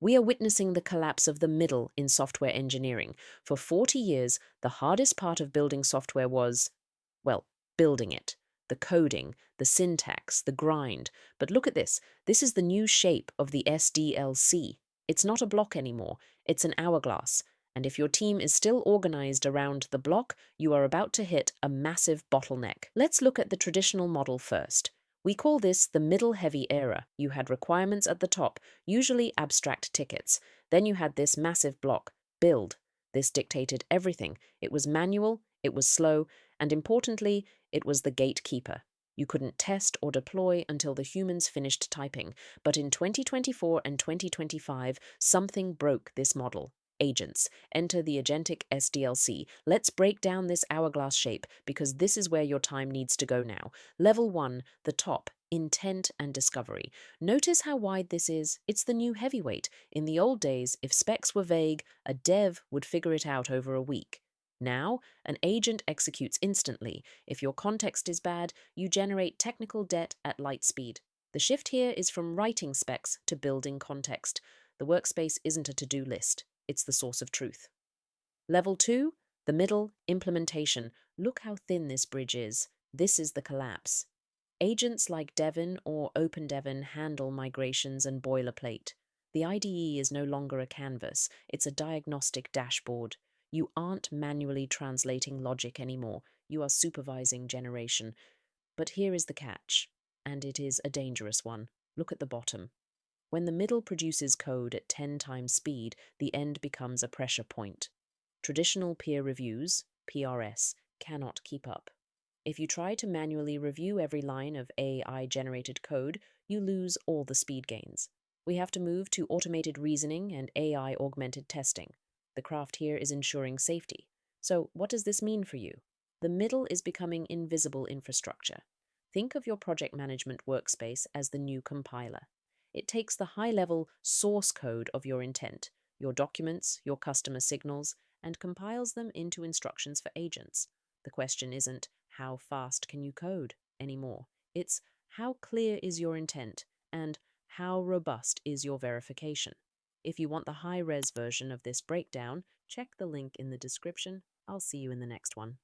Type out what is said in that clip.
We are witnessing the collapse of the middle in software engineering. For 40 years, the hardest part of building software was, well, building it. The coding, the syntax, the grind. But look at this. This is the new shape of the SDLC. It's not a block anymore. It's an hourglass. And if your team is still organized around the block, you are about to hit a massive bottleneck. Let's look at the traditional model first. We call this the middle heavy era. You had requirements at the top, usually abstract tickets. Then you had this massive block, build. This dictated everything. It was manual, it was slow, and importantly, it was the gatekeeper. You couldn't test or deploy until the humans finished typing. But in 2024 and 2025, something broke this model. Agents. Enter the agentic SDLC. Let's break down this hourglass shape because this is where your time needs to go now. Level 1, the top, intent and discovery. Notice how wide this is. It's the new heavyweight. In the old days, if specs were vague, a dev would figure it out over a week. Now, an agent executes instantly. If your context is bad, you generate technical debt at light speed. The shift here is from writing specs to building context. The workspace isn't a to-do list. It's the source of truth. Level 2, the middle, implementation. Look how thin this bridge is. This is the collapse. Agents like Devon or OpenDevon handle migrations and boilerplate. The IDE is no longer a canvas. It's a diagnostic dashboard. You aren't manually translating logic anymore. You are supervising generation. But here is the catch, and it is a dangerous one. Look at the bottom. When the middle produces code at 10 times speed, the end becomes a pressure point. Traditional peer reviews, PRS, cannot keep up. If you try to manually review every line of AI-generated code, you lose all the speed gains. We have to move to automated reasoning and AI-augmented testing. The craft here is ensuring safety. So what does this mean for you? The middle is becoming invisible infrastructure. Think of your project management workspace as the new compiler. It takes the high-level source code of your intent, your documents, your customer signals, and compiles them into instructions for agents. The question isn't, how fast can you code anymore? It's, how clear is your intent, and how robust is your verification? If you want the high-res version of this breakdown, check the link in the description. I'll see you in the next one.